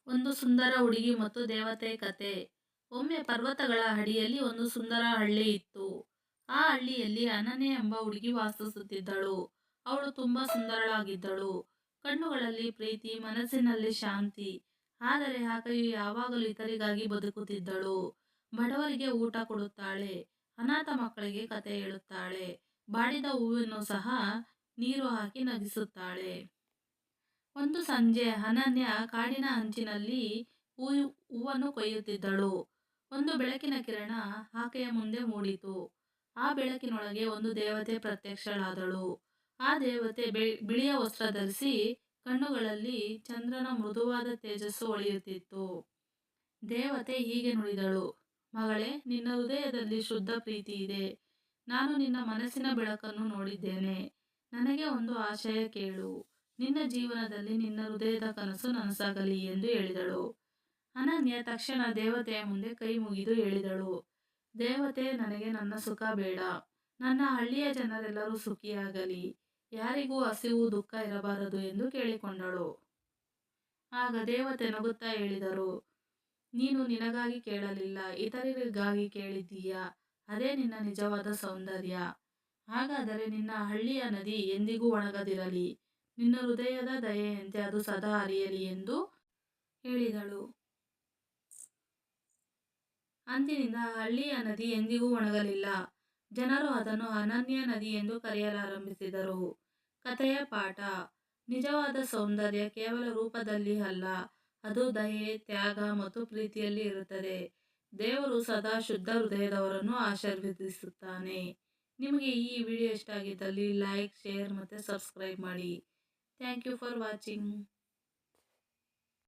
ಒಂದು ಸುಂದರ ಹುಡುಗಿ ಮತ್ತು ದೇವತೆ ಕತೆ. ಒಮ್ಮೆ ಪರ್ವತಗಳ ಅಡಿಯಲ್ಲಿ ಒಂದು ಸುಂದರ ಹಳ್ಳಿ ಇತ್ತು. ಆ ಹಳ್ಳಿಯಲ್ಲಿ ಅನನ್ಯ ಎಂಬ ಹುಡುಗಿ ವಾಸಿಸುತ್ತಿದ್ದಳು. ಅವಳು ತುಂಬಾ ಸುಂದರಳಾಗಿದ್ದಳು. ಕಣ್ಣುಗಳಲ್ಲಿ ಪ್ರೀತಿ, ಮನಸ್ಸಿನಲ್ಲಿ ಶಾಂತಿ. ಆದರೆ ಆಕೆಯು ಯಾವಾಗಲೂ ಇತರರಿಗಾಗಿ ಬದುಕುತ್ತಿದ್ದಳು. ಬಡವರಿಗೆ ಊಟ ಕೊಡುತ್ತಾಳೆ, ಅನಾಥ ಮಕ್ಕಳಿಗೆ ಕತೆ ಹೇಳುತ್ತಾಳೆ, ಬಾಡಿದ ಹೂವನ್ನು ಸಹ ನೀರು ಹಾಕಿ ನಗಿಸುತ್ತಾಳೆ. ಒಂದು ಸಂಜೆ ಅನನ್ಯ ಕಾಡಿನ ಅಂಚಿನಲ್ಲಿ ಹೂವನ್ನು ಕೊಯ್ಯುತ್ತಿದ್ದಳು. ಒಂದು ಬೆಳಕಿನ ಕಿರಣ ಆಕೆಯ ಮುಂದೆ ಮೂಡಿತು. ಆ ಬೆಳಕಿನೊಳಗೆ ಒಂದು ದೇವತೆ ಪ್ರತ್ಯಕ್ಷಳಾದಳು. ಆ ದೇವತೆ ಬಿಳಿಯ ವಸ್ತ್ರ ಧರಿಸಿ, ಕಣ್ಣುಗಳಲ್ಲಿ ಚಂದ್ರನ ಮೃದುವಾದ ತೇಜಸ್ಸು ಹೊಳೆಯುತ್ತಿತ್ತು. ದೇವತೆ ಹೀಗೆ ನುಡಿದಳು: ಮಗಳೇ, ನಿನ್ನ ಹೃದಯದಲ್ಲಿ ಶುದ್ಧ ಪ್ರೀತಿ ಇದೆ. ನಾನು ನಿನ್ನ ಮನಸ್ಸಿನ ಬೆಳಕನ್ನು ನೋಡಿದ್ದೇನೆ. ನನಗೆ ಒಂದು ಆಶಯ ಕೇಳು. ನಿನ್ನ ಜೀವನದಲ್ಲಿ ನಿನ್ನ ಹೃದಯದ ಕನಸು ನನಸಾಗಲಿ ಎಂದು ಹೇಳಿದಳು. ಅನನ್ಯ ತಕ್ಷಣ ದೇವತೆಯ ಮುಂದೆ ಕೈ ಮುಗಿದು ಹೇಳಿದಳು: ದೇವತೆ, ನನಗೆ ನನ್ನ ಸುಖ ಬೇಡ. ನನ್ನ ಹಳ್ಳಿಯ ಜನರೆಲ್ಲರೂ ಸುಖಿಯಾಗಲಿ, ಯಾರಿಗೂ ಹಸಿವು ದುಃಖ ಇರಬಾರದು ಎಂದು ಕೇಳಿಕೊಂಡಳು. ಆಗ ದೇವತೆ ನಗುತ್ತಾ ಹೇಳಿದರು: ನೀನು ನಿನಗಾಗಿ ಕೇಳಲಿಲ್ಲ, ಇತರರಿಗಾಗಿ ಕೇಳಿದ್ದೀಯಾ. ಅದೇ ನಿನ್ನ ನಿಜವಾದ ಸೌಂದರ್ಯ. ಹಾಗಾದರೆ ನಿನ್ನ ಹಳ್ಳಿಯ ನದಿ ಎಂದಿಗೂ ಒಣಗದಿರಲಿ. ನಿನ್ನ ಹೃದಯದ ದಯೆಯಂತೆ ಅದು ಸದಾ ಹರಿಯಲಿ ಎಂದು ಹೇಳಿದಳು. ಅಂದಿನಿಂದ ಹಳ್ಳಿಯ ನದಿ ಎಂದಿಗೂ ಒಣಗಲಿಲ್ಲ. ಜನರು ಅದನ್ನು ಅನನ್ಯ ನದಿ ಎಂದು ಕರೆಯಲಾರಂಭಿಸಿದರು. ಕಥೆಯ ಪಾಠ: ನಿಜವಾದ ಸೌಂದರ್ಯ ಕೇವಲ ರೂಪದಲ್ಲಿ ಅಲ್ಲ, ಅದು ದಯೆ, ತ್ಯಾಗ ಮತ್ತು ಪ್ರೀತಿಯಲ್ಲಿ ಇರುತ್ತದೆ. ದೇವರು ಸದಾ ಶುದ್ಧ ಹೃದಯದವರನ್ನು ಆಶೀರ್ವದಿಸುತ್ತಾನೆ. ನಿಮಗೆ ಈ ವಿಡಿಯೋ ಇಷ್ಟ ಆಗಿದ್ದಲ್ಲಿ ಲೈಕ್, ಶೇರ್ ಮತ್ತು ಸಬ್ಸ್ಕ್ರೈಬ್ ಮಾಡಿ. Thank you for watching.